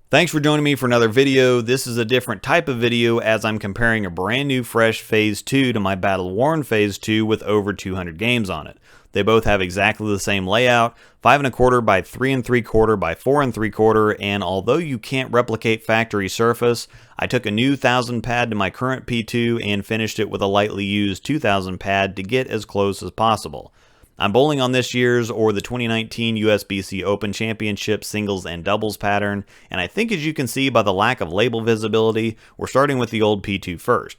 Thanks for joining me for another video. This is a different type of video as I'm comparing a brand new fresh Phase 2 to my battle-worn Phase 2 with over 200 games on it. They both have exactly the same layout, 5 1/4 by 3 3/4 by 4 3/4, and although you can't replicate factory surface, I took a new 1000 pad to my current P2 and finished it with a lightly used 2000 pad to get as close as possible. I'm bowling on this year's or the 2019 USBC Open Championship singles and doubles pattern, and I think as you can see by the lack of label visibility, we're starting with the old P2 first.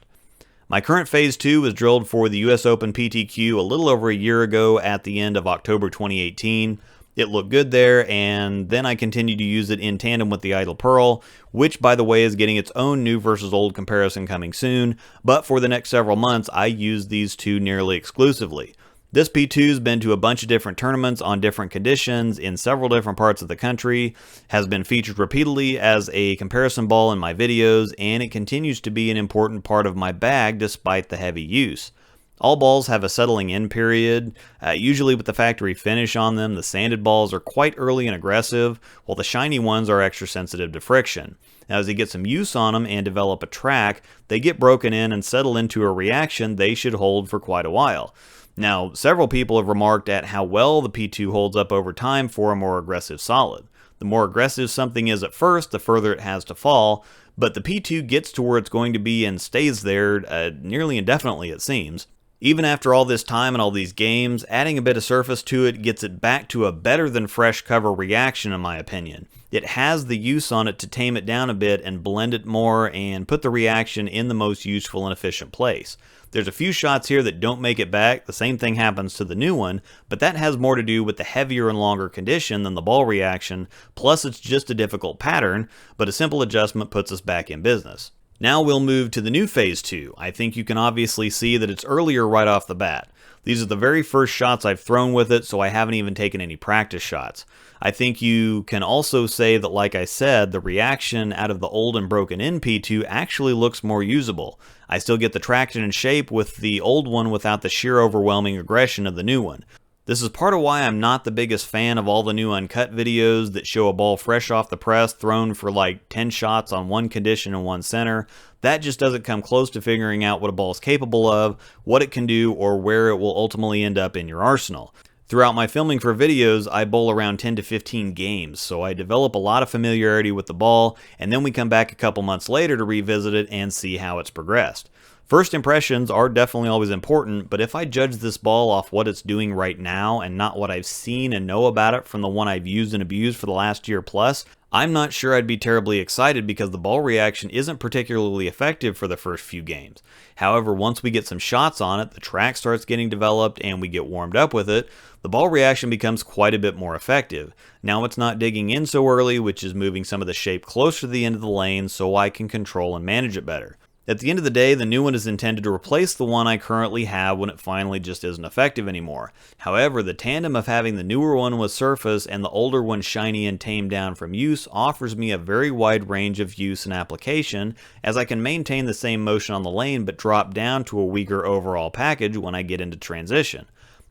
My current Phase 2 was drilled for the US Open PTQ a little over a year ago at the end of October 2018. It looked good there, and then I continued to use it in tandem with the Idle Pearl, which by the way is getting its own new versus old comparison coming soon, but for the next several months I used these two nearly exclusively. This P2's been to a bunch of different tournaments on different conditions in several different parts of the country, has been featured repeatedly as a comparison ball in my videos, and it continues to be an important part of my bag despite the heavy use. All balls have a settling in period, usually with the factory finish on them. The sanded balls are quite early and aggressive, while the shiny ones are extra sensitive to friction. Now as they get some use on them and develop a track, they get broken in and settle into a reaction they should hold for quite a while. Now, several people have remarked at how well the P2 holds up over time for a more aggressive solid. The more aggressive something is at first, the further it has to fall, but the P2 gets to where it's going to be and stays there nearly indefinitely, it seems. Even after all this time and all these games, adding a bit of surface to it gets it back to a better than fresh cover reaction in my opinion. It has the use on it to tame it down a bit and blend it more and put the reaction in the most useful and efficient place. There's a few shots here that don't make it back, the same thing happens to the new one, but that has more to do with the heavier and longer condition than the ball reaction, plus it's just a difficult pattern, but a simple adjustment puts us back in business. Now we'll move to the new Phase 2. I think you can obviously see that it's earlier right off the bat. These are the very first shots I've thrown with it, so I haven't even taken any practice shots. I think you can also say that, like I said, the reaction out of the old and broken in P2 actually looks more usable. I still get the traction and shape with the old one without the sheer overwhelming aggression of the new one. This is part of why I'm not the biggest fan of all the new uncut videos that show a ball fresh off the press thrown for like 10 shots on one condition and one center. That just doesn't come close to figuring out what a ball is capable of, what it can do, or where it will ultimately end up in your arsenal. Throughout my filming for videos, I bowl around 10 to 15 games, so I develop a lot of familiarity with the ball, and then we come back a couple months later to revisit it and see how it's progressed. First impressions are definitely always important, but if I judge this ball off what it's doing right now and not what I've seen and know about it from the one I've used and abused for the last year plus, I'm not sure I'd be terribly excited because the ball reaction isn't particularly effective for the first few games. However, once we get some shots on it, the track starts getting developed and we get warmed up with it, the ball reaction becomes quite a bit more effective. Now it's not digging in so early, which is moving some of the shape closer to the end of the lane so I can control and manage it better. At the end of the day, the new one is intended to replace the one I currently have when it finally just isn't effective anymore. However, the tandem of having the newer one with surface and the older one shiny and tamed down from use offers me a very wide range of use and application, as I can maintain the same motion on the lane but drop down to a weaker overall package when I get into transition.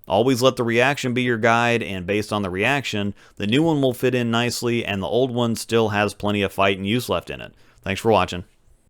Always let the reaction be your guide, and based on the reaction, the new one will fit in nicely and the old one still has plenty of fight and use left in it. Thanks for watching.